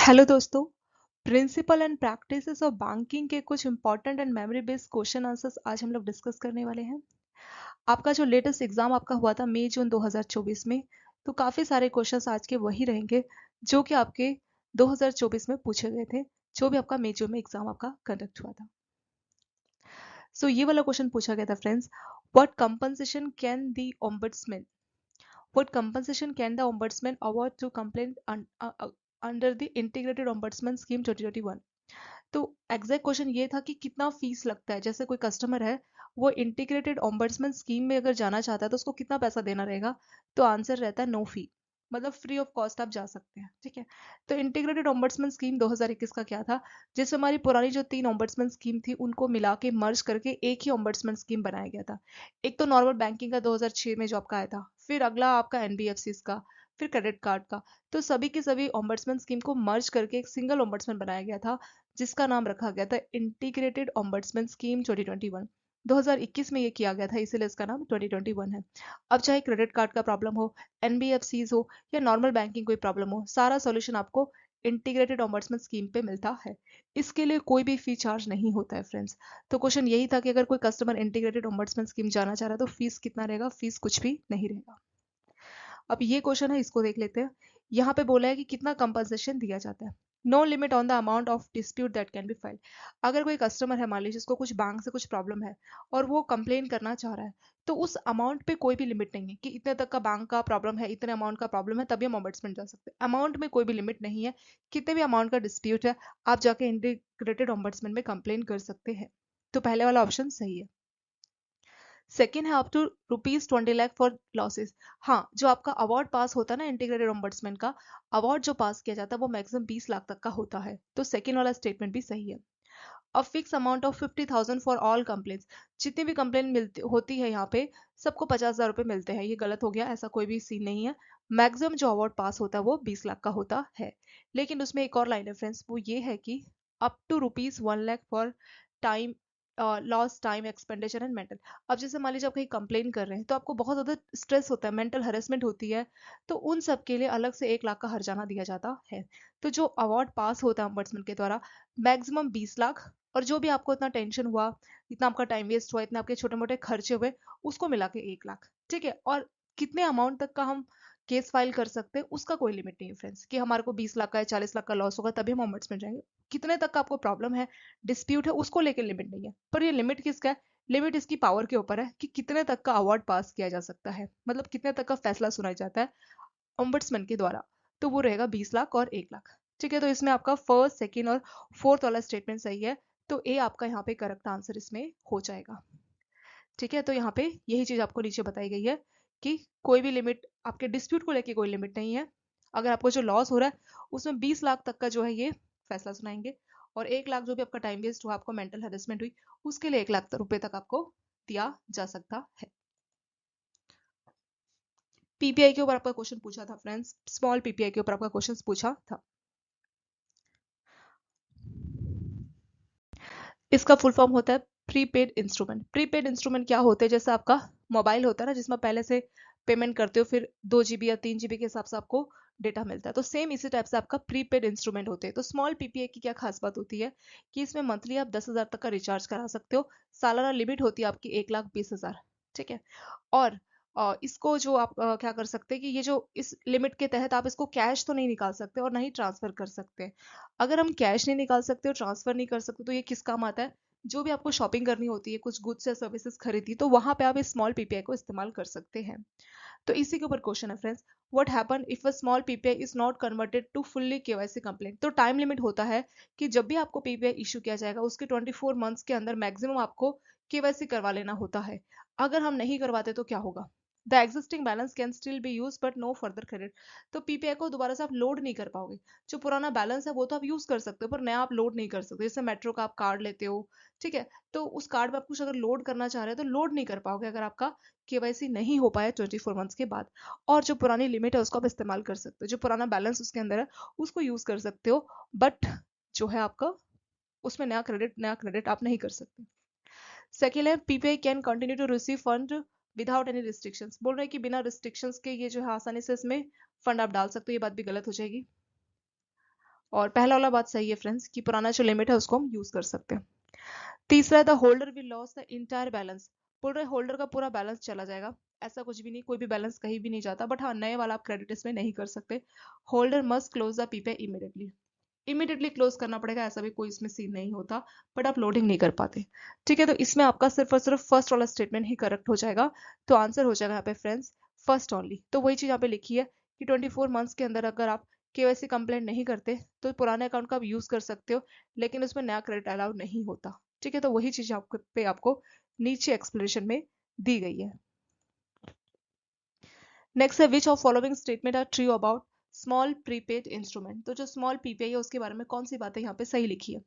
Hello दोस्तों। Principle and practices of banking के कुछ important and memory based question answers आज हम लोग डिस्कस करने वाले हैं। आपका जो लेटेस्ट एग्जाम आपका हुआ था मई जून 2024 में, तो काफ़ी सारे क्वेश्चंस आज के वही रहेंगे जो कि आपके 2024 में पूछे गए थे, जो भी आपका मई जून में एग्जाम आपका कंडक्ट हुआ था। सो ये वाला क्वेश्चन पूछा गया था friends, what compensation can the ombudsman What compensation can the Ombudsman award to complaint under the Integrated Ombudsman Scheme 2021? तो एग्जैक्ट क्वेश्चन ये था कि कितना फीस लगता है। जैसे कोई कस्टमर है, वो इंटीग्रेटेड ऑम्बड्समैन स्कीम में अगर जाना चाहता है तो उसको कितना पैसा देना रहेगा। तो आंसर रहता है नो फी, मतलब फ्री ऑफ कॉस्ट आप जा सकते हैं। ठीक है, तो इंटीग्रेटेड ऑम्बड्समैन स्कीम 2021 का क्या था, जिसमें हमारी पुरानी जो 3 ऑम्बड्समैन स्कीम थी उनको मिला के मर्ज करके एक ही ऑम्बड्समैन स्कीम बनाया गया था। एक तो नॉर्मल बैंकिंग का 2006 में जो आपका आया था, फिर अगला आपका एनबीएफसी का, फिर क्रेडिट कार्ड का। तो सभी की सभी ऑम्बड्समैन स्कीम को मर्ज करके एक सिंगल ऑम्बड्समैन बनाया गया था, जिसका नाम रखा गया था इंटीग्रेटेड ऑम्बड्समैन स्कीम 2021। 2021 में ये किया गया था, इसीलिए इसका नाम 2021 है। अब चाहे क्रेडिट कार्ड का प्रॉब्लम हो, एनबीएफसीज हो या नॉर्मल बैंकिंग कोई प्रॉब्लम हो, सारा सॉल्यूशन आपको इंटीग्रेटेड ऑम्बड्समैन स्कीम पे मिलता है। इसके लिए कोई भी फी चार्ज नहीं होता है फ्रेंड्स। तो क्वेश्चन यही था कि अगर कोई कस्टमर इंटीग्रेटेड ऑम्बड्समैन स्कीम जाना चाह रहा है तो फीस कितना रहेगा। फीस कुछ भी नहीं रहेगा। अब ये क्वेश्चन है, इसको देख लेते हैं। यहाँ पे बोला है कि कितना कंपनसेशन दिया जाता है। No limit on the amount of dispute that can be filed. अगर कोई कस्टमर है, मान लीजिए जिसको कुछ बैंक से कुछ प्रॉब्लम है और वो कंप्लेन करना चाह रहा है, तो उस अमाउंट पे कोई भी लिमिट नहीं है कि इतने तक का बैंक का प्रॉब्लम है, इतने अमाउंट का प्रॉब्लम है तभी हम ऑम्बड्समैन जा सकते हैं। अमाउंट में कोई भी लिमिट नहीं है, कितने भी अमाउंट का डिस्प्यूट है आप जाके इंटीग्रेटेड ऑम्बड्समैन में कंप्लेन कर सकते हैं। तो पहले वाला ऑप्शन सही है। सेकेंड है up to ₹20 lakh for losses. हाँ, जो आपका अवार्ड पास होता है ना इंटीग्रेटेड ऑम्बड्समैन का, अवार्ड जो पास किया जाता है वो मैक्सिमम 20 लाख तक का होता है। तो सेकेंड वाला स्टेटमेंट भी सही है। A fix amount of 50,000 for all complaints. जितनी भी कंप्लेन मिलती होती है यहाँ पे, सबको 50,000 रुपये मिलते हैं। ये गलत हो गया, ऐसा कोई भी सीन नहीं है। मैक्सिमम जो अवार्ड पास होता है वो 20 लाख का होता है। लेकिन उसमें एक और लाइन है फ्रेंड्स, वो ये है कि up to ₹1 lakh for time loss time expenditure and mental. अब जैसे मान लीजिए आप कहीं कंप्लेन कर रहे हैं तो आपको बहुत ज़्यादा स्ट्रेस होता है, मेंटल हरेसमेंट होती है, तो उन सब के लिए अलग से 1 लाख का हर्जाना दिया जाता है। तो जो अवार्ड पास होता है ombudsman के द्वारा, मैक्सिमम 20 लाख, और जो भी आपको इतना टेंशन हुआ, इतना आपका टाइम वेस्ट हुआ, इतने आपके छोटे मोटे खर्चे हुए, उसको मिला के 1 लाख। ठीक है, और कितने अमाउंट तक का हम केस फाइल कर सकते हैं उसका कोई लिमिट नहीं है फ्रेंड्स, कि हमारे को 20 लाख का या 40 लाख का लॉस होगा तभी हम ombudsman जाएंगे। कितने तक का आपको प्रॉब्लम है, डिस्प्यूट है, उसको लेकर लिमिट नहीं है। पर ये लिमिट किसका है, लिमिट इसकी पावर के ऊपर है कि कितने तक का अवार्ड पास किया जा सकता है, मतलब कितने तक का फैसला सुनाया जाता है ombudsman के द्वारा। तो वो रहेगा 20 लाख और 1 लाख। ठीक है, तो इसमें आपका फर्स्ट सेकेंड और फोर्थ वाला स्टेटमेंट सही है। तो ए आपका यहाँ पे करेक्ट आंसर इसमें हो जाएगा। ठीक है, तो यहाँ पे यही चीज आपको नीचे बताई गई है कि कोई भी लिमिट, आपके डिस्प्यूट को लेके कोई लिमिट नहीं है। अगर आपको जो लॉस हो रहा है उसमें 20 लाख तक का जो है ये फैसला सुनाएंगे, और 1 लाख जो भी आपका टाइम वेस्ट हुआ, आपको मेंटल हेरेसमेंट हुई, उसके लिए 1 लाख रुपए तक आपको दिया जा सकता है। पीपीआई के ऊपर आपका क्वेश्चन पूछा था फ्रेंड्स, स्मॉल पीपीआई के ऊपर आपका क्वेश्चन पूछा था। इसका फुल फॉर्म होता है प्रीपेड इंस्ट्रूमेंट। प्रीपेड इंस्ट्रूमेंट क्या होते हैं, जैसे आपका मोबाइल होता है ना, जिसमें पहले से पेमेंट करते हो, फिर 2 GB या 3 GB के हिसाब से आपको डेटा मिलता है, तो सेम इसी टाइप से आपका प्रीपेड इंस्ट्रूमेंट होते हैं। तो स्मॉल पीपीआई की क्या खास बात होती है कि इसमें मंथली आप 10,000 तक का रिचार्ज करा सकते हो। सालाना लिमिट होती है आपकी 1,20,000। ठीक है, और इसको जो आप क्या कर सकते हैं कि ये जो इस लिमिट के तहत आप इसको कैश तो नहीं निकाल सकते और ना ही ट्रांसफर कर सकते। अगर हम कैश नहीं निकाल सकते और ट्रांसफर नहीं कर सकते तो ये किस काम आता है, जो भी आपको शॉपिंग करनी होती है, कुछ गुड्स या सर्विसेज खरीदी, तो वहां पे आप इस स्मॉल पीपीआई को इस्तेमाल कर सकते हैं। तो इसी के ऊपर क्वेश्चन है friends, what happen if a small PPI is not converted to fully KYC complaint. तो टाइम लिमिट होता है कि जब भी आपको पीपीआई इशू किया जाएगा उसके 24 मंथ्स के अंदर मैक्सिमम आपको केवाईसी करवा लेना होता है। अगर हम नहीं करवाते तो क्या होगा, the existing balance can still be use but no further credit. तो पीपीआई को दोबारा से आप लोड नहीं कर पाओगे। जो पुराना बैलेंस है वो तो आप यूज कर सकते हो, पर नया आप लोड नहीं कर सकते। जैसे मेट्रो का आप कार्ड लेते हो, ठीक है, तो उस कार्ड में आप कुछ अगर लोड करना चाह रहे हो तो लोड नहीं कर पाओगे अगर आपका केवाईसी नहीं हो पाया 24 मंथ्स के बाद। और जो पुरानी लिमिट है उसको आप इस्तेमाल कर सकते हो, जो पुराना बैलेंस उसके अंदर है उसको यूज कर सकते हो, बट जो है आपका उसमें नया क्रेडिट आप नहीं कर सकते। सेकेंड है PPI can continue to receive fund without any restrictions. बोल रहे हैं कि बिना रिस्ट्रिक्शंस के ये जो है आसानी से इसमें फंड आप डाल सकते हो, ये बात भी गलत हो जाएगी। और पहला वाला बात सही है फ्रेंड्स कि पुराना जो लिमिट है उसको हम यूज कर सकते हैं। तीसरा है the holder will loss the entire balance. बोल रहे होल्डर का पूरा बैलेंस चला जाएगा, ऐसा कुछ भी नहीं, कोई भी बैलेंस कहीं भी नहीं जाता, बट हाँ नए वाला आप क्रेडिट इसमें नहीं कर सकते। होल्डर मस्ट क्लोज द पीपे इमीडिएटली, इमीडिएटली क्लोज करना पड़ेगा, ऐसा भी कोई इसमें सीन नहीं होता, बट आप लोडिंग नहीं कर पाते। ठीक है, तो इसमें आपका सिर्फ और सिर्फ फर्स्ट वाला स्टेटमेंट ही करेक्ट हो जाएगा, तो आंसर हो जाएगा यहाँ पे फ्रेंड्स फर्स्ट ओनली। तो वही चीज यहाँ पे लिखी है कि 24 मंथ्स के अंदर अगर आप केवाईसी कंप्लेंट नहीं करते तो पुराने अकाउंट का आप यूज कर सकते हो, लेकिन उसमें नया क्रेडिट अलाउ नहीं होता। ठीक है, तो वही चीज आपको नीचे एक्सप्लेनेशन में दी गई है। नेक्स्ट है which of following statement are true about small prepaid instrument. तो जो स्मॉल पीपीआई है उसके बारे में कौन सी बातें यहाँ पे सही लिखी है।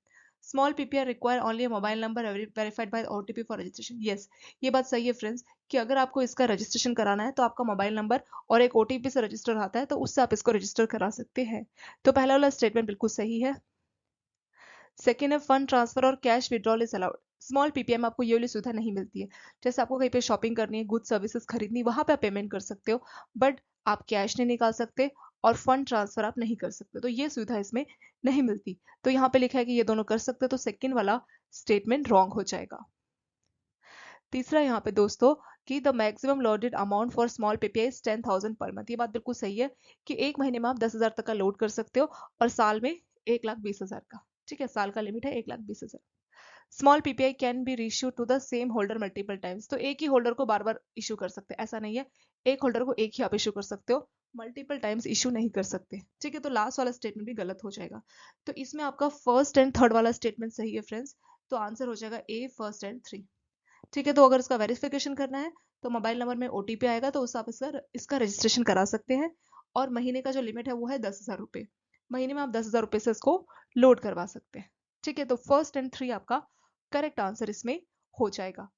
Small PPI require only a mobile number verified bye OTP for registration. Yes, ये बात सही है फ्रेंड्स कि अगर आपको इसका रजिस्ट्रेशन कराना है तो आपका मोबाइल नंबर और एक ओटीपी से रजिस्टर आता है, तो उससे आप इसको रजिस्टर करा सकते हैं। तो पहला वाला स्टेटमेंट बिल्कुल सही है। सेकेंड है फंड ट्रांसफर और cash withdrawal is allowed. Small ppm आपको ये वाली सुविधा नहीं मिलती है। जैसे आपको कहीं पे शॉपिंग करनी है, गुड सर्विसेज खरीदनी, वहां पे आप पेमेंट कर सकते हो, बट आप कैश नहीं निकाल सकते और फंड ट्रांसफर आप नहीं कर सकते, तो ये सुविधा इसमें नहीं मिलती। तो यहाँ पे लिखा है कि ये दोनों कर सकते हो, तो सेकेंड वाला स्टेटमेंट रॉन्ग हो जाएगा। तीसरा यहाँ पे दोस्तों कि the maximum loaded amount for small PPI is 10,000 per month. ये बात बिल्कुल सही है कि एक महीने में आप 10,000 तक का लोड कर सकते हो और साल में 1,20,000 का। ठीक है, साल का लिमिट है 1,20,000। Small PPI can be issue to the same holder multiple times. तो एक ही होल्डर को बार बार इशू कर सकते हैं, ऐसा नहीं है, एक होल्डर को एक ही आप इशू कर सकते हो, मल्टीपल टाइम्स इशू नहीं कर सकते। ठीक है, तो लास्ट वाला स्टेटमेंट भी गलत हो जाएगा। तो इसमें आपका फर्स्ट एंड थर्ड वाला स्टेटमेंट सही है फ्रेंड्स, तो आंसर हो जाएगा ए फर्स्ट एंड थ्री। ठीक है, तो अगर इसका वेरिफिकेशन करना है तो मोबाइल नंबर में ओटीपी आएगा, तो उससे आप इसका रजिस्ट्रेशन करा सकते हैं। और महीने का जो लिमिट है वो है 10,000 रुपये। महीने में आप 10,000 रुपये से इसको लोड करवा सकते हैं। ठीक है, तो फर्स्ट एंड थ्री आपका करेक्ट आंसर इसमें हो जाएगा।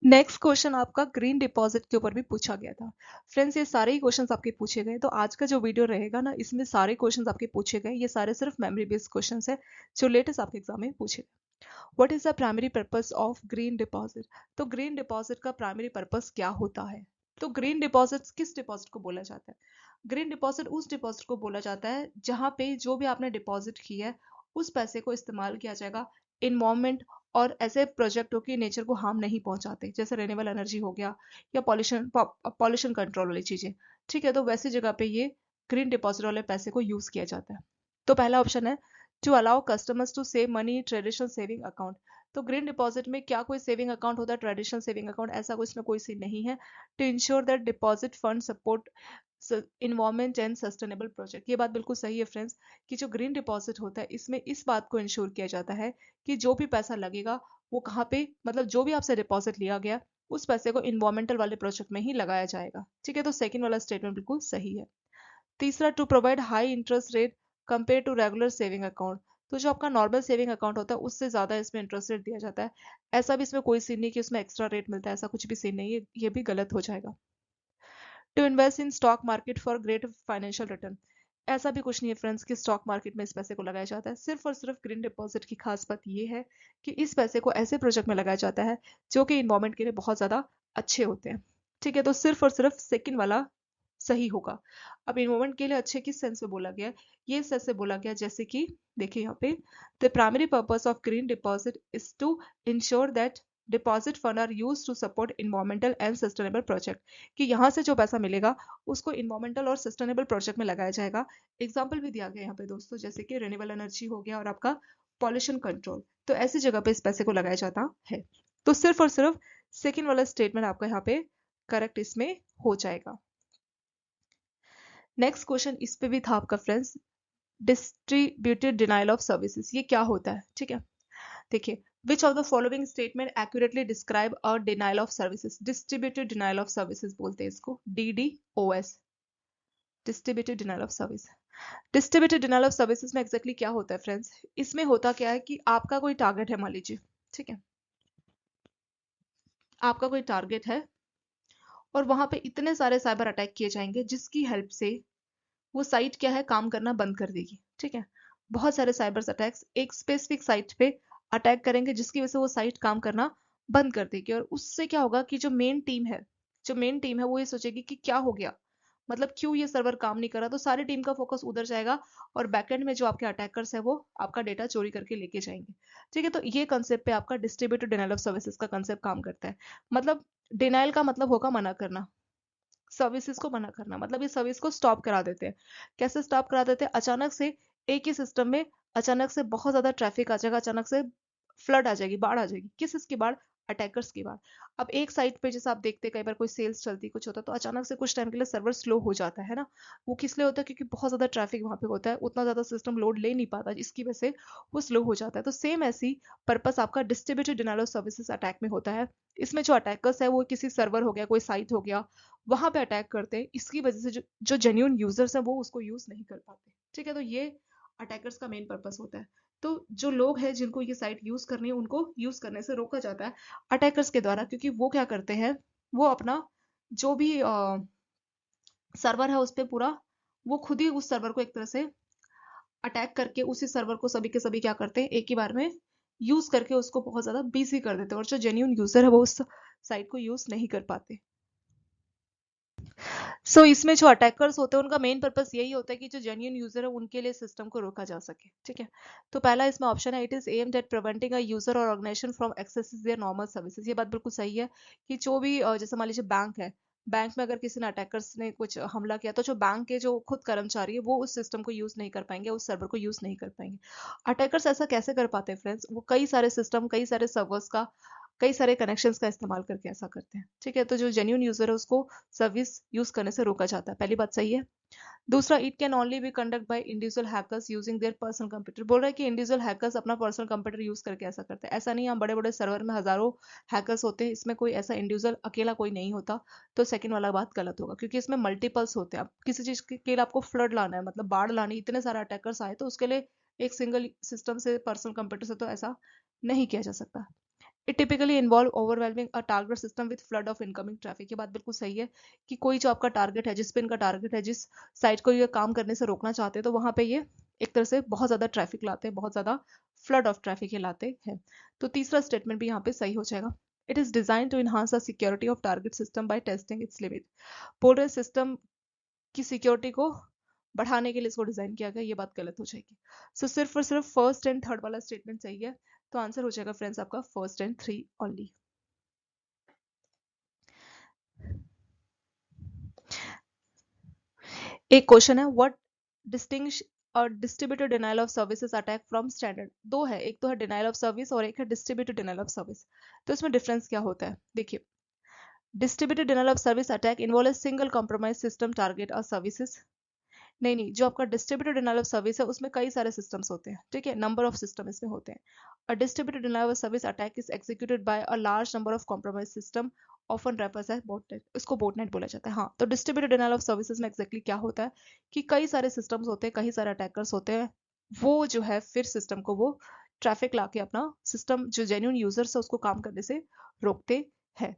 नेक्स्ट क्वेश्चन आपका ग्रीन डिपॉजिट के ऊपर भी पूछा गया था। फ्रेंड्स, ये सारे ही क्वेश्चंस आपके पूछे गए, तो आज का जो वीडियो रहेगा ना, इसमें सारे क्वेश्चंस आपके पूछे गए, ये सारे सिर्फ मेमोरी बेस्ड क्वेश्चंस है जो लेटेस्ट आपके एग्जाम में पूछे गए। What is the primary purpose of green deposit. तो ग्रीन डिपॉजिट का प्राइमरी पर्पस क्या होता है। तो ग्रीन डिपॉजिट किस डिपॉजिट को बोला जाता है। ग्रीन डिपॉजिट उस डिपॉजिट को बोला जाता है जहां पे जो भी आपने डिपॉजिट की है उस पैसे को इस्तेमाल किया जाएगा इन्वायरमेंट और ऐसे प्रोजेक्टों की नेचर को हार्म नहीं पहुंचाते, जैसे रेन्यूएबल एनर्जी हो गया या पॉल्यूशन कंट्रोल वाली चीजें। ठीक है, तो वैसी जगह पे ये ग्रीन डिपॉजिट वाले पैसे को यूज किया जाता है। तो पहला ऑप्शन है to allow customers to save money traditional saving account. तो ग्रीन डिपॉजिट में क्या कोई सेविंग अकाउंट होता है ट्रेडिशनल सेविंग अकाउंट, ऐसा कुछ में कोई सीन नहीं है। To ensure that deposit fund support environment and sustainable project. ये बात बिल्कुल सही है फ्रेंड्स कि जो ग्रीन डिपॉजिट होता है इसमें इस बात को इंश्योर किया जाता है कि जो भी पैसा लगेगा वो कहाँ पे, मतलब जो भी आपसे डिपॉजिट लिया गया उस पैसे को इन्वायरमेंटल वाले प्रोजेक्ट में ही लगाया जाएगा। ठीक है, तो सेकंड वाला स्टेटमेंट बिल्कुल सही है। तीसरा to provide high interest rate compare to regular saving account. तो जो आपका नॉर्मल सेविंग अकाउंट होता है उससे ज्यादा इसमें इंटरेस्ट रेट दिया जाता है। ऐसा भी इसमें कोई सीन नहीं कि उसमें एक्स्ट्रा रेट मिलता है, ऐसा कुछ भी सीन नहीं है, ये भी गलत हो जाएगा। To invest in stock market for great financial return. ऐसा भी कुछ नहीं है फ्रेंड्स कि स्टॉक मार्केट में इस पैसे को लगाया जाता है। सिर्फ और सिर्फ ग्रीन डिपॉजिट की खास बात ये है कि इस पैसे को ऐसे प्रोजेक्ट में लगाया जाता है जो कि इन्वायरमेंट के लिए बहुत ज्यादा अच्छे होते हैं। ठीक है, तो सिर्फ और सिर्फ सेकंड वाला सही होगा। अब इन्वायरमेंट के लिए अच्छे किस सेंस में बोला गया है, ये सेंस से बोला गया जैसे कि देखिए यहाँ पे the primary purpose of green deposit is to ensure that deposit fund are use to support environmental and sustainable project. कि यहाँ से जो पैसा मिलेगा उसको इन्वायरमेंटल और सस्टेनेबल प्रोजेक्ट में लगाया जाएगा। एग्जाम्पल भी दिया गया यहाँ पे दोस्तों, जैसे कि रिन्यूएबल एनर्जी हो गया और आपका पॉल्यूशन कंट्रोल, तो ऐसी जगह पे इस पैसे को लगाया जाता है। तो सिर्फ और सिर्फ सेकेंड वाला स्टेटमेंट आपका यहाँ पे करेक्ट इसमें हो जाएगा। नेक्स्ट क्वेश्चन इस पे भी था आपका friends, distributed denial of services, ये क्या होता है। ठीक है, देखिए विच of the following statement accurately describe a denial of services. Distributed denial of services बोलते हैं इसको, DDoS, distributed denial of service. Distributed denial of services में एक्जैक्टली क्या होता है फ्रेंड्स, इसमें होता क्या है कि आपका कोई टारगेट है, मान लीजिए, ठीक है, आपका कोई टारगेट है और वहां पे इतने सारे साइबर अटैक किए जाएंगे जिसकी हेल्प से वो साइट क्या है काम करना बंद कर देगी। ठीक है, बहुत सारे साइबर अटैक्स एक स्पेसिफिक साइट पे अटैक करेंगे जिसकी वजह से वो साइट काम करना बंद कर देगी, और उससे क्या होगा कि जो मेन टीम है वो ये सोचेगी कि क्या हो गया, मतलब क्यों ये सर्वर काम नहीं कर रहा, तो सारी टीम का फोकस उधर जाएगा और बैकएंड में जो आपके अटैकर्स है वो आपका डेटा चोरी करके लेके जाएंगे। ठीक है, तो ये कंसेप्ट पे आपका डिस्ट्रीब्यूटेड डिनाइल ऑफ सर्विसेज का कंसेप्ट काम करता है। मतलब डिनाइल का मतलब होगा मना करना, सर्विसेज को मना करना, मतलब ये सर्विस को स्टॉप करा देते हैं। कैसे स्टॉप करा देते हैं? अचानक से एक ही सिस्टम में अचानक से बहुत ज्यादा ट्रैफिक आ जाएगा, अचानक से फ्लड आ जाएगी, बाढ़ आ जाएगी। किस इसकी बाढ़? अटैकर्स की बाढ़। अब एक साइट पे जैसे आप देखते हैं कई बार कोई सेल्स चलती कुछ होता है तो अचानक से कुछ टाइम के लिए सर्वर स्लो हो जाता है ना। वो किस लिए होता है? क्योंकि बहुत ज्यादा ट्रैफिक वहां पे होता है, उतना ज्यादा सिस्टम लोड ले नहीं पाता, जिसकी वजह से वो स्लो हो जाता है। तो सेम ऐसी पर्पस आपका distributed denial of services attack में होता है। इसमें जो अटैकर्स है वो किसी सर्वर हो गया, कोई साइट हो गया, वहां पे अटैक करते हैं। इसकी वजह से जो जेन्युइन यूजर्स हैं वो उसको यूज नहीं कर पाते। ठीक है, तो ये अटैकर्स का मेन पर्पस होता है। तो जो लोग हैं जिनको ये साइट यूज करनी है उनको यूज करने से रोका जाता है अटैकर्स के द्वारा, क्योंकि वो क्या करते हैं, वो अपना जो भी सर्वर है उस पर पूरा वो खुद ही उस सर्वर को एक तरह से अटैक करके उसी सर्वर को सभी के सभी क्या करते हैं, एक ही बार में यूज करके उसको बहुत ज्यादा बिजी कर देते हैं, और जो जेन्युइन यूजर है वो उस साइट को यूज नहीं कर पाते। इसमें जो अटैकर्स होते हैं उनका मेन पर्पस यही होता है कि जो जेन्युइन यूजर है उनके लिए सिस्टम को रोका जा सके। ठीक है, तो पहला इसमें ऑप्शन है, it is aimed at preventing a user और organisation from accessing their normal services. ये बात बिल्कुल सही है कि जो भी जैसे मान लीजिए बैंक है, बैंक में अगर किसी ने अटैकर्स ने कुछ हमला किया तो जो बैंक के जो खुद कर्मचारी है वो उस सिस्टम को यूज नहीं कर पाएंगे, उस सर्वर को यूज नहीं कर पाएंगे। अटैकर्स ऐसा कैसे कर पाते हैं फ्रेंड्स? वो कई सारे सिस्टम, कई सारे सर्वर्स का, कई सारे कनेक्शंस का इस्तेमाल करके ऐसा करते हैं। ठीक है, तो जो जेन्युइन यूजर है उसको सर्विस यूज करने से रोका जाता है, पहली बात सही है। दूसरा, it can only B conduct by individual hackers using their personal computer. बोल रहा है कि इंडिविजुअल हैकर्स अपना पर्सनल कंप्यूटर यूज करके ऐसा करते हैं। ऐसा नहीं, हम बड़े बड़े सर्वर में हजारों हैकर्स होते हैं, इसमें कोई ऐसा इंडिविजुअल अकेला कोई नहीं होता। तो सेकंड वाला बात गलत होगा, क्योंकि इसमें मल्टीपल्स होते हैं। अब किसी चीज के लिए आपको फ्लड लाना है, मतलब बाढ़ लानी, इतने सारे अटैकर्स आए तो उसके लिए एक सिंगल सिस्टम से, पर्सनल कंप्यूटर से तो ऐसा नहीं किया जा सकता। It typically involve overwhelming a target system with flood of incoming traffic. ये बात बिल्कुल सही है कि कोई जो आपका टारगेट है, जिस पे इनका टारगेट है, जिस साइट को ये काम करने से रोकना चाहते हैं, तो वहां पे ये एक तरह से बहुत ज्यादा ट्रैफिक लाते हैं, बहुत ज्यादा फ्लड ऑफ ट्रैफिक ये लाते हैं। तो तीसरा स्टेटमेंट भी यहाँ पे सही हो जाएगा। It is design to enhance the security of target system by testing its limit. बोल रहे सिस्टम की सिक्योरिटी को बढ़ाने के लिए इसको डिजाइन किया गया, ये बात गलत हो जाएगी। सिर्फ और सिर्फ फर्स्ट एंड थर्ड वाला स्टेटमेंट सही है। तो आंसर हो जाएगा फ्रेंड्स आपका फर्स्ट एंड थ्री ओनली। एक क्वेश्चन है, व्हाट डिस्टिंग्विश और distributed denial of services attack from standard. दो है, एक तो है डिनाइल ऑफ सर्विस और एक है डिस्ट्रीब्यूटेड डिनाइल ऑफ सर्विस। तो इसमें डिफरेंस क्या होता है देखिए। Distributed denial of service attack involve single compromise system target और सर्विसेज। नहीं, जो आपका डिस्ट्रीब्यूटेड डिनाइल ऑफ सर्विस है उसमें कई सारे सिस्टम्स होते हैं। ठीक है, नंबर ऑफ सिस्टम इसमें होते हैं। A distributed denial of service attack is executed by a large number of compromise system, often refers as botnet. इसको बॉटनेट बोला जाता है। हाँ, तो डिस्ट्रीब्यूटेड डिनाइल ऑफ सर्विसेज में एक्जैक्टली क्या होता है कि कई सारे सिस्टम्स होते हैं, कई सारे अटैकर्स होते हैं, वो जो है फिर सिस्टम को वो ट्रैफिक लाके अपना सिस्टम जो जेन्युइन यूजर्स है उसको काम करने से रोकते हैं।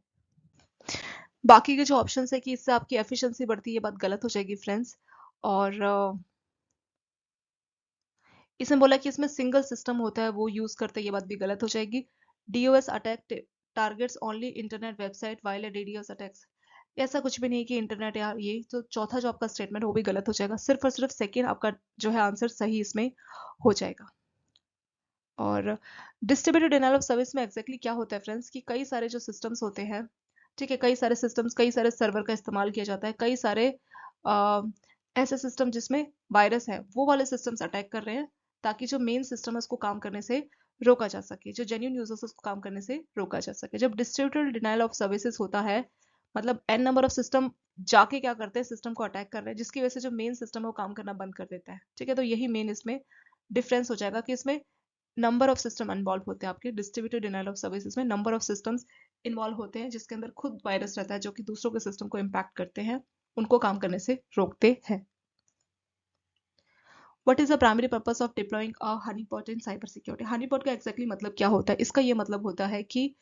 बाकी के जो ऑप्शन है कि इससे आपकी एफिशिएंसी बढ़ती है, ये बात गलत हो जाएगी फ्रेंड्स। और इसमें बोला कि इसमें सिंगल सिस्टम होता है वो यूज करते हैं, ये बात भी गलत हो जाएगी। DoS attack targets only internet website while a DDoS attacks. ऐसा कुछ भी नहीं कि इंटरनेट या ये तो चौथा जो आपका स्टेटमेंट वो भी गलत हो जाएगा। सिर्फ और सिर्फ सेकेंड आपका जो है आंसर सही इसमें हो जाएगा। और डिस्ट्रीब्यूटेड डिनाइल ऑफ सर्विस में एग्जैक्टली क्या होता है फ्रेंड्स कि कई सारे जो सिस्टम्स होते हैं, ठीक है, कई सारे सिस्टम्स, कई सारे सर्वर का इस्तेमाल किया जाता है, कई सारे आ, ऐसे सिस्टम जिसमें वायरस है वो वाले सिस्टम्स अटैक कर रहे हैं, ताकि जो मेन सिस्टम है उसको काम करने से रोका जा सके, जो जेन्युइन यूजर्स उसको काम करने से रोका जा सके। जब डिस्ट्रीब्यूटेड डिनाइल ऑफ सर्विसेज होता है, मतलब एन नंबर ऑफ सिस्टम जाके क्या करते हैं, सिस्टम को अटैक कर रहे हैं, जिसकी वजह से जो मेन सिस्टम है वो काम करना बंद कर देता है। ठीक है, तो यही मेन इसमें डिफरेंस हो जाएगा कि इसमें नंबर ऑफ सिस्टम इन्वॉल्व होते हैं। आपके डिस्ट्रीब्यूटेड डिनाइल ऑफ सर्विसेज में नंबर ऑफ सिस्टम्स इन्वॉल्व होते हैं, जिसके अंदर खुद वायरस रहता है जो कि दूसरों के सिस्टम को इम्पैक्ट करते हैं, उनको काम करने से रोकते हैं। What is the primary purpose of deploying a honeypot in cyber security. Honeypot का एक्जैक्टली मतलब क्या होता है? इसका ये मतलब होता है कि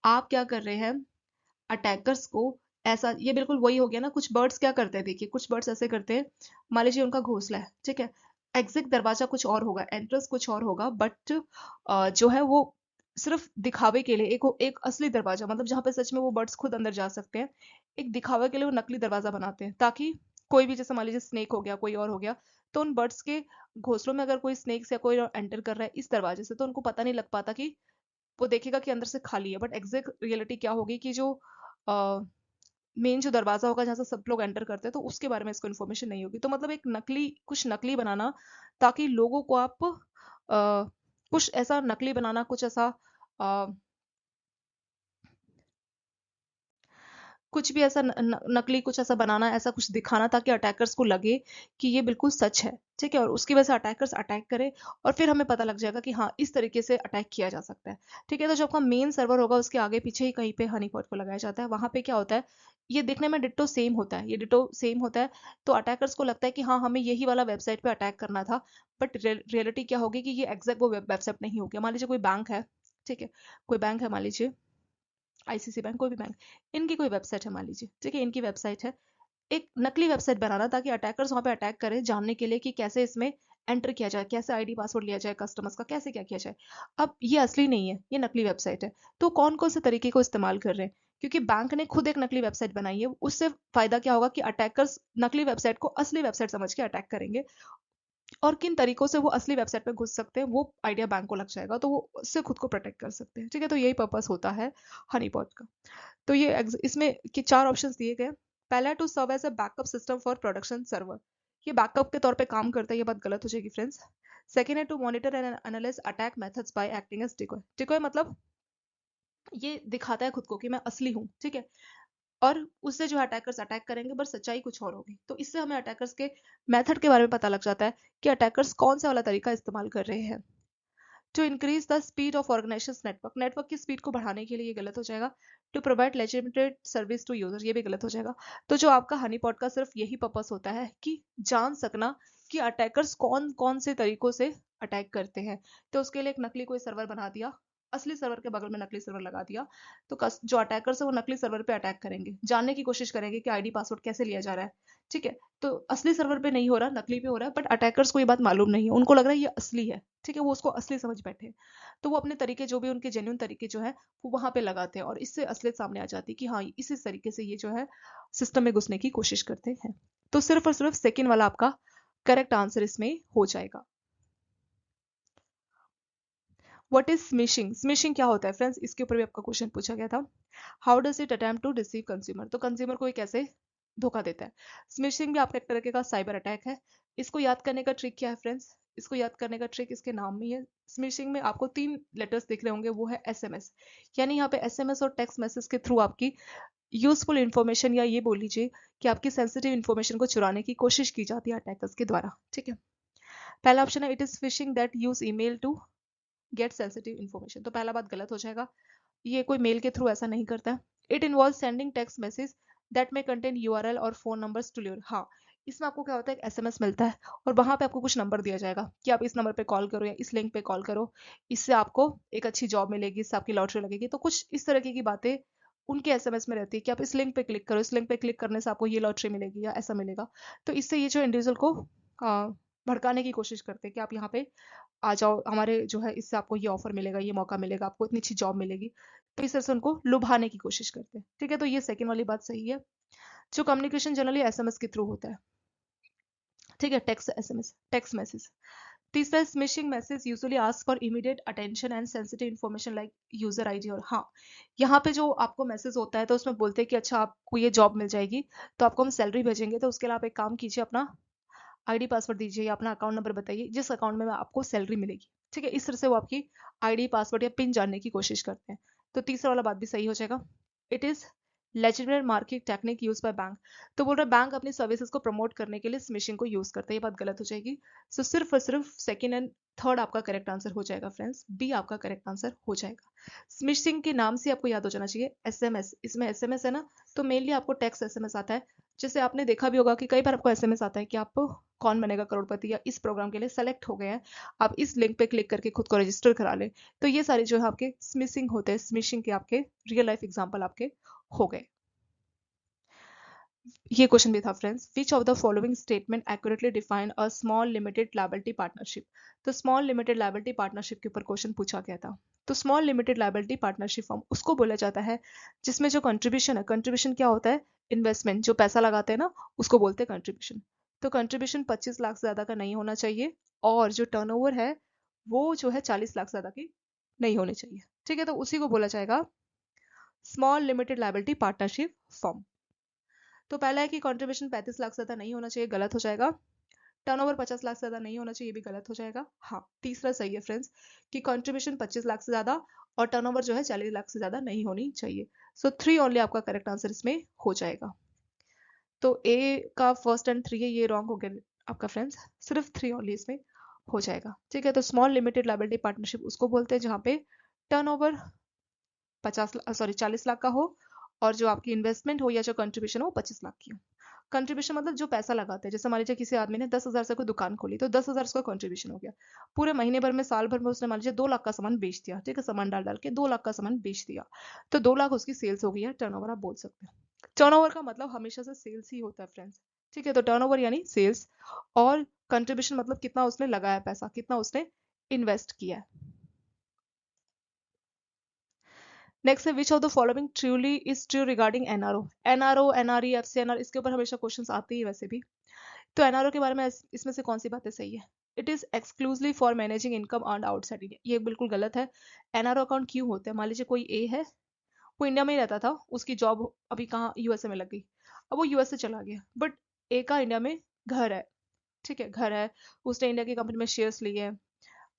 आप क्या कर रहे हैं, अटैकर्स को ऐसा, ये बिल्कुल वही हो गया ना, कुछ बर्ड्स क्या करते हैं, देखिए कुछ बर्ड्स ऐसे करते हैं, मान लीजिए उनका घोंसला है, ठीक है, एग्जिट दरवाजा कुछ और होगा, एंट्रेंस कुछ और होगा, बट जो है वो सिर्फ दिखावे के लिए एक असली दरवाजा, मतलब जहां पे सच में वो बर्ड्स खुद अंदर जा सकते हैं, एक दिखावे के लिए वो नकली दरवाजा बनाते हैं, ताकि कोई भी, जैसे मान लीजिए स्नेक हो गया, कोई और हो गया, तो उन बर्ड्स के घोंसलों में अगर कोई स्नेक्स या कोई एंटर कर रहा है इस दरवाजे से, तो उनको पता नहीं लग पाता कि वो देखेगा कि अंदर से खाली है। बट एग्जैक्ट रियलिटी क्या होगी कि जो मेन जो दरवाजा होगा जहाँ से सब लोग एंटर करते हैं, तो उसके बारे में इसको इन्फॉर्मेशन नहीं होगी। तो मतलब एक नकली, कुछ नकली बनाना ताकि लोगों को आप कुछ ऐसा नकली बनाना, कुछ ऐसा कुछ भी ऐसा नकली कुछ ऐसा बनाना, ऐसा कुछ दिखाना ताकि अटैकर्स को लगे कि ये बिल्कुल सच है, ठीक है, और उसकी वजह से अटैकर्स अटैक करें, और फिर हमें पता लग जाएगा कि हाँ इस तरीके से अटैक किया जा सकता है। ठीक है, तो जो आपका मेन सर्वर होगा उसके आगे पीछे ही कहीं पे हनी पॉट को लगाया जाता है। वहां पे क्या होता है, ये दिखने में डिट्टो सेम होता है, ये डिट्टो सेम होता है, तो अटैकर्स को लगता है कि हाँ हमें यही वाला वेबसाइट पे अटैक करना था। बट रियलिटी क्या होगी कि ये एग्जैक्ट वो वेबसाइट नहीं होगी। मान लीजिए कोई बैंक है, ठीक है, कोई बैंक है, मान लीजिए आईसीसी बैंक, कोई भी बैंक, इनकी कोई वेबसाइट है मान लीजिए, ठीक है, इनकी वेबसाइट है, एक नकली वेबसाइट बनाना ताकि अटैकर्स वहां पे अटैक करें जानने के लिए कि कैसे इसमें एंटर किया जाए, कैसे आईडी पासवर्ड लिया जाए कस्टमर्स का, कैसे क्या किया जाए। अब ये असली नहीं है, ये नकली वेबसाइट है। तो कौन कौन से तरीके को इस्तेमाल कर रहे हैं, क्योंकि बैंक ने खुद एक नकली वेबसाइट बनाई है, उससे फायदा क्या होगा कि अटैकर्स नकली वेबसाइट को असली वेबसाइट समझ के अटैक करेंगे, और किन तरीकों से वो असली वेबसाइट पे घुस सकते हैं वो आइडिया बैंक को लग जाएगा, तो वो उससे खुद को प्रोटेक्ट कर सकते हैं। ठीक है, तो यही पर्पस होता है हनीपॉट का। तो ये इसमें कि 4 ऑप्शंस दिए गए। पहला है to serve as a backup system for production server, ये बैकअप के तौर पे काम करता है, ये बात गलत हो जाएगी फ्रेंड्स। सेकंड है to monitor and analyse attack methods by acting as decoy. Decoy मतलब ये दिखाता है खुद को कि मैं असली हूँ, ठीक है, और उससे जो अटैकर्स अटैक करेंगे, पर सच्चाई कुछ और होगी। तो इससे हमें अटैकर्स के मेथड के बारे में पता लग जाता है कि अटैकर्स कौन सा वाला तरीका इस्तेमाल कर रहे हैं। To increase the speed of organisation network, network की स्पीड को बढ़ाने के लिए, ये गलत हो जाएगा। To provide legitimate service to user, ये भी गलत हो जाएगा। तो जो आपका हनीपॉट का सिर्फ यही पर्पस होता है कि जान सकना कि अटैकर्स कौन कौन से तरीकों से अटैक करते हैं। तो उसके लिए एक नकली कोई सर्वर बना दिया, असली सर्वर के बगल में नकली सर्वर लगा दिया, तो जो अटैकर्स है वो नकली सर्वर पे अटैक करेंगे, जानने की कोशिश करेंगे कि आईडी पासवर्ड कैसे लिया जा रहा है। ठीक है, तो असली सर्वर पे नहीं हो रहा, नकली पे हो रहा है, बट अटैकर्स को ये बात मालूम नहीं है, उनको लग रहा है ये असली है, ठीक है, वो उसको असली समझ बैठे हैं। तो वो अपने तरीके, जो भी उनके जेन्युइन तरीके जो है वो वहां पे लगाते हैं, और इससे असलियत सामने आ जाती है कि हाँ इसी तरीके से ये जो है सिस्टम में घुसने की कोशिश करते हैं। तो सिर्फ और सिर्फ सेकेंड वाला आपका करेक्ट आंसर इसमें हो जाएगा। व्हाट इज स्मिशिंग, स्मिशिंग क्या होता है फ्रेंड्स, इसके ऊपर भी आपका क्वेश्चन पूछा गया था। How does it attempt to deceive consumer, तो कंज्यूमर को ये कैसे धोखा देता है। स्मिशिंग भी आपका एक तरीके का साइबर अटैक है। इसको याद करने का ट्रिक क्या है फ्रेंड्स, इसको याद करने का ट्रिक इसके नाम में ही है। स्मिशिंग में आपको 3 लेटर्स दिख रहे होंगे, वो है एसएमएस, यानी यहाँ पे एसएमएस और टेक्स्ट मैसेज के थ्रू आपकी यूजफुल इन्फॉर्मेशन, या ये बोल लीजिए कि आपकी सेंसिटिव इन्फॉर्मेशन को चुराने की कोशिश की जाती है अटैकर्स के द्वारा। ठीक है, पहला ऑप्शन है it is phishing that use email to get sensitive information, तो पहला बात गलत हो जाएगा, ये कोई मेल के थ्रू ऐसा नहीं करता है। It involve sending text message that में कंटेन यूआरएल और फोन नंबर्स टू योर, हाँ इसमें आपको क्या होता है, एक एसएमएस मिलता है और वहां पे आपको कुछ नंबर दिया जाएगा कि आप इस नंबर पे कॉल करो या इस लिंक पे कॉल करो, इससे आपको एक अच्छी जॉब मिलेगी, इससे आपकी लॉटरी लगेगी, तो कुछ इस तरह की बातें उनके एसएमएस में रहती है कि आप इस लिंक पे क्लिक करो, इस लिंक पे क्लिक करने से आपको ये लॉटरी मिलेगी या ऐसा मिलेगा। तो इससे ये जो इंडिविजुअल को भड़काने की कोशिश करते हैं कि आप यहाँ पे आ जाओ, हमारे जो है इससे आपको ये ऑफर मिलेगा, ये मौका मिलेगा, आपको इतनी अच्छी जॉब मिलेगी, तो इस तरह से उनको लुभाने की कोशिश करते हैं। ठीक है, तो ये सेकंड वाली बात सही है। जो कम्युनिकेशन जनरली एसएमएस के थ्रू होता है, ठीक है, टेक्स्ट एसएमएस, टेक्स्ट मैसेज। तीसरा, smishing message usually ask for immediate attention and sensitive information like user ID, और हाँ यहाँ पे जो आपको मैसेज होता है तो उसमें बोलते हैं कि अच्छा आपको ये जॉब मिल जाएगी, तो आपको हम सैलरी भेजेंगे, तो उसके लिए आप एक काम कीजिए, अपना आईडी पासवर्ड दीजिए या अपना अकाउंट नंबर बताइए जिस अकाउंट में आपको सैलरी मिलेगी। ठीक है, इस तरह से वो आपकी आईडी पासवर्ड या पिन जानने की कोशिश करते हैं। तो तीसरा वाला बात भी सही हो जाएगा। It is legitimate marketing technique use by bank, तो बोल रहा है बैंक अपनी सर्विसेज को प्रमोट करने के लिए स्मिशिंग को यूज करता है, ये बात गलत हो जाएगी। सो सिर्फ और सिर्फ सेकंड एंड थर्ड आपका करेक्ट आंसर हो जाएगा फ्रेंड्स, बी आपका करेक्ट आंसर हो जाएगा। स्मिशिंग के नाम से आपको याद हो जाना चाहिए एसएमएस, इसमें एसएमएस है ना, तो मेनली आपको टेक्स्ट एसएमएस आता है। जैसे आपने देखा भी होगा कि कई बार आपको एसएमएस आता है कि आप कौन बनेगा करोड़पति या इस प्रोग्राम के लिए सेलेक्ट हो गए हैं, आप इस लिंक पे क्लिक करके खुद को रजिस्टर करा लें। तो ये सारे जो है आपके स्मिशिंग होते हैं, स्मिशिंग के आपके रियल लाइफ एग्जांपल आपके हो गए। ये क्वेश्चन भी था friends, which of the following statement accurately define a small limited liability partnership. तो स्मॉल लिमिटेड लायबिलिटी पार्टनरशिप के ऊपर क्वेश्चन पूछा गया था। तो small limited liability partnership form उसको बोला जाता है जिसमें जो कंट्रीब्यूशन है, कंट्रीब्यूशन क्या होता है, इन्वेस्टमेंट, जो पैसा लगाते हैं ना उसको बोलते हैं कंट्रीब्यूशन। तो कंट्रीब्यूशन 25 लाख से ज्यादा का नहीं होना चाहिए और जो टर्नओवर है वो जो है 40 लाख से ज्यादा की नहीं होनी चाहिए। ठीक है, तो उसी को बोला जाएगा small limited liability partnership form. तो पहला है कि कंट्रीब्यूशन 35 लाख से ज्यादा नहीं होना चाहिए, गलत हो जाएगा। टर्नओवर 50 लाख से ज्यादा नहीं होना चाहिए, ये भी गलत हो जाएगा। हाँ, तीसरा सही है फ्रेंड्स कि कंट्रीब्यूशन 25 लाख से ज्यादा और टर्नओवर जो है 40 लाख से ज्यादा नहीं होनी चाहिए। सो 3 ओनली आपका करेक्ट आंसर इसमें हो जाएगा। तो ए का फर्स्ट एंड 3 है, ये रॉन्ग हो गया आपका फ्रेंड्स, सिर्फ 3 ओनली इसमें हो जाएगा। ठीक है, तो स्मॉल लिमिटेड लायबिलिटी पार्टनरशिप उसको बोलते हैं जहां पे टर्नओवर 40 लाख का हो और जो आपकी इन्वेस्टमेंट हो या जो कंट्रीब्यूशन हो 25 लाख की हो। कंट्रीब्यूशन मतलब जो पैसा लगाते हैं, जैसे मान लीजिए किसी आदमी ने 10,000 से कोई दुकान खोली तो 10,000 उसका कंट्रीब्यूशन हो गया। पूरे महीने भर में, साल भर में उसने मान लीजिए 2 लाख का सामान बेच दिया। ठीक है, सामान डाल डाल के 2 लाख का सामान बेच दिया, तो 2 लाख उसकी सेल्स हो गई है, टर्नओवर आप बोल सकते हैं। टर्नओवर का मतलब हमेशा से सेल्स ही होता है फ्रेंड्स। ठीक है, तो टर्नओवर यानी सेल्स, और कंट्रीब्यूशन मतलब कितना उसने लगाया पैसा, कितना उसने इन्वेस्ट किया है। नेक्स्ट है which of the following truly is true regarding NRO. NRO, NRE, FCNR, इसके ऊपर हमेशा क्वेश्चंस आते ही वैसे भी। तो एनआरओ के बारे में इसमें से कौन सी बातें सही है? It is exclusively for managing income earn outside India, ये बिल्कुल गलत है। एनआरओ अकाउंट क्यों होता है? मान लीजिए कोई ए है, वो इंडिया में ही रहता था, उसकी जॉब अभी कहाँ, यूएसए में लग गई, अब वो यूएसए चला गया, बट ए का इंडिया में घर है। ठीक है, घर है, उसने इंडिया की कंपनी में शेयर्स लिए हैं,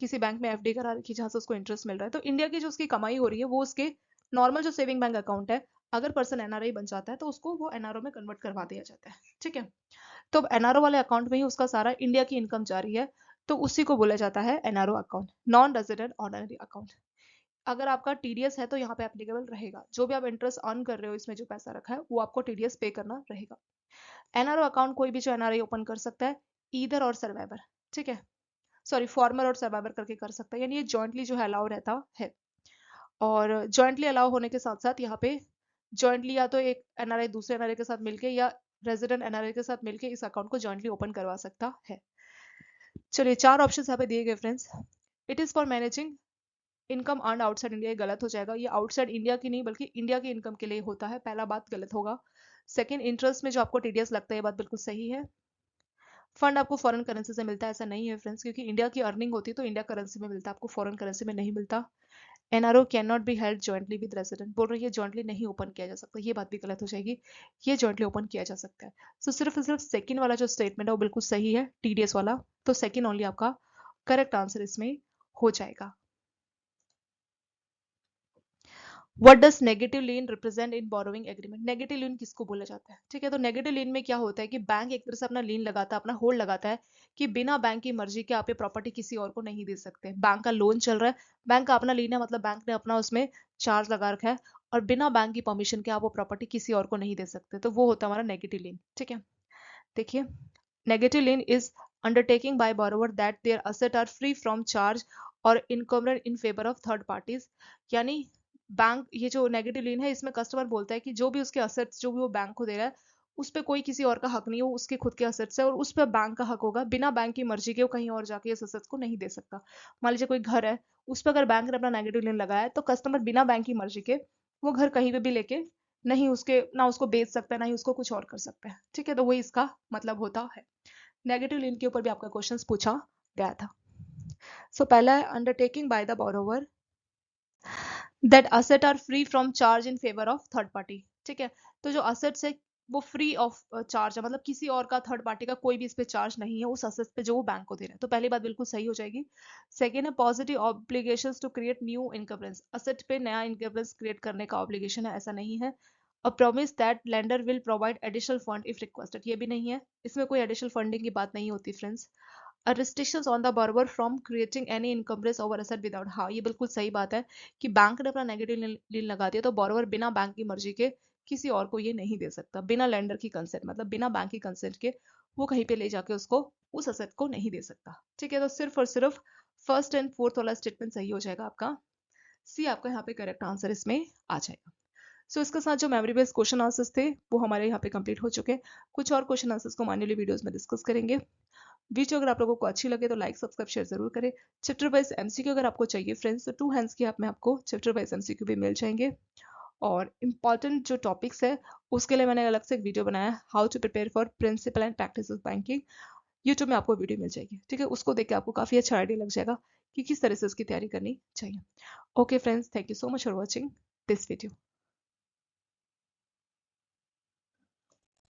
किसी बैंक में एफडी करा रखी जहां से उसको इंटरेस्ट मिल रहा है, तो इंडिया की जो उसकी कमाई हो रही है वो उसके नॉर्मल जो सेविंग बैंक अकाउंट है, अगर पर्सन एनआरआई बन जाता है तो उसको वो एनआरओ में कन्वर्ट करवा दिया जाता है। ठीक है, तो एनआरओ वाले अकाउंट में ही उसका सारा इंडिया की इनकम जा रही है, तो उसी को बोला जाता है NRO account, non resident ordinary account. अगर आपका टीडीएस है तो यहाँ पे एप्लीकेबल रहेगा, जो भी आप इंटरेस्ट अर्न कर रहे हो इसमें जो पैसा रखा है वो आपको टीडीएस पे करना रहेगा। एनआरओ अकाउंट कोई भी जो एनआरआई ओपन कर सकता है, ईदर और सर्वाइवर। ठीक है, सॉरी, फॉर्मर और सर्वाइवर करके कर सकता है, यानी ये जॉइंटली जो है अलाउ रहता है। और जॉइंटली अलाउ होने के साथ साथ यहाँ पे जॉइंटली या तो एक एनआरआई दूसरे एनआरआई के साथ मिलके या रेजिडेंट एनआरआई के साथ मिलके इस अकाउंट को जॉइंटली ओपन करवा सकता है। चलिए, 4 ऑप्शन यहाँ पे दिए गए friends. It is for managing income earn outside India, गलत हो जाएगा, ये आउटसाइड इंडिया की नहीं बल्कि इंडिया की इनकम के लिए होता है, पहला बात गलत होगा। सेकंड, इंटरेस्ट में जो आपको टीडीएस लगता है, ये बात बिल्कुल सही है। फंड आपको फॉरेन करेंसी से मिलता है, ऐसा नहीं है फ्रेंड्स, क्योंकि इंडिया की अर्निंग होती है तो इंडिया करेंसी में मिलता है, आपको फॉरेन करेंसी में नहीं मिलता। NRO can not be held jointly with resident, बोल रही है जॉइंटली नहीं ओपन किया जा सकता, ये बात भी गलत हो जाएगी, ये जॉइंटली ओपन किया जा सकता है। सो सिर्फ और सिर्फ सेकंड वाला जो स्टेटमेंट है वो बिल्कुल सही है, टीडीएस वाला, तो सेकंड ओनली आपका करेक्ट आंसर इसमें हो जाएगा। What does negative lien represent in borrowing agreement, negative lien किसको बोला जाता है? ठीक है, तो नेगेटिव लीन में क्या होता है कि बैंक एक तरह से अपना लीन लगाता है, अपना होल्ड लगाता है कि बिना बैंक की मर्जी के आप ये प्रॉपर्टी किसी और को नहीं दे सकते। बैंक का लोन चल रहा है, बैंक का अपना लीन है, मतलब बैंक ने अपना उसमें चार्ज लगा रखा है और बिना बैंक की परमिशन के आप वो प्रॉपर्टी किसी और को नहीं दे सकते, तो वो होता है हमारा नेगेटिव लीन। ठीक है, देखिए, negative lien is undertaking by borrower that their asset are free from charge और encumbrance in favour of third parties, यानी बैंक, ये जो नेगेटिव लीन है इसमें कस्टमर बोलता है कि जो भी उसके असेट्स जो भी वो बैंक को दे रहा है उस पर कोई किसी और का हक नहीं हो, उसके खुद के असेट्स है और उस पर बैंक का हक होगा, बिना बैंक की मर्जी के वो कहीं और जाके इस असेट्स को नहीं दे सकता। मान लीजिए कोई घर है, उस पर अगर बैंक ने अपना नेगेटिव लीन लगाया है तो कस्टमर बिना बैंक की मर्जी के वो घर कहीं पे भी लेके नहीं, उसके ना उसको बेच सकता है ना ही उसको कुछ और कर सकता है। ठीक है, तो वही इसका मतलब होता है। नेगेटिव लीन के ऊपर भी आपका क्वेश्चन पूछा गया था। सो पहला है undertaking by the borrower that asset are free from charge in favour of third party. ठीक है, तो जो असेट्स है वो फ्री ऑफ चार्ज है, मतलब किसी और का, थर्ड पार्टी का कोई भी इस पे चार्ज नहीं है उस असेट पे जो वो बैंक को दे रहा है, तो पहली बात बिल्कुल सही हो जाएगी। सेकेंड है positive obligations to create new encumbrance, asset पे नया इनकम्बरेंस क्रिएट करने का ऑब्लिगेशन है, ऐसा नहीं है। A promise that lender will provide additional fund if requested, ये भी नहीं है, इसमें कोई एडिशनल फंडिंग की बात नहीं होती friends. Restrictions on the borrower from creating any encumbrance over asset without, हाँ ये बिल्कुल सही बात है कि बैंक ने अपना नेगेटिव लीन लगा दिया तो बोरोवर बिना बैंक की मर्जी के किसी और को ये नहीं दे सकता, बिना लेंडर की कंसेंट, मतलब बिना बैंक की कंसेंट के वो कहीं पे ले जाके उसको उस असेट को नहीं दे सकता। ठीक है, तो सिर्फ और सिर्फ फर्स्ट एंड फोर्थ वाला स्टेटमेंट सही हो जाएगा आपका, सी आपका यहाँ पे करेक्ट आंसर इसमें आ जाएगा। सो इसके साथ जो मेमोरी बेस्ड क्वेश्चन आंसर्स थे वो हमारे यहाँ पे कंप्लीट हो चुके हैं। कुछ और क्वेश्चन आंसर्स को मान्यली वीडियोस में डिस्कस करेंगे। वीडियो अगर आप लोगों को अच्छी लगे तो लाइक सब्सक्राइब शेयर जरूर करें। चैप्टर वाइज एमसीक्यू अगर आपको चाहिए फ्रेंड्स तो 2 हैंड्स की ऐप में आपको चैप्टर वाइज एमसीक्यू भी मिल जाएंगे। और इम्पॉर्टेंट जो टॉपिक्स है उसके लिए मैंने अलग से एक वीडियो बनाया, how to prepare for principle and practice of banking. YouTube में आपको वीडियो मिल जाएगी, ठीक है। उसको देख के आपको काफ़ी अच्छा आइडिया लग जाएगा कि किस तरह से उसकी तैयारी करनी चाहिए। Okay friends, thank you so much for watching this video.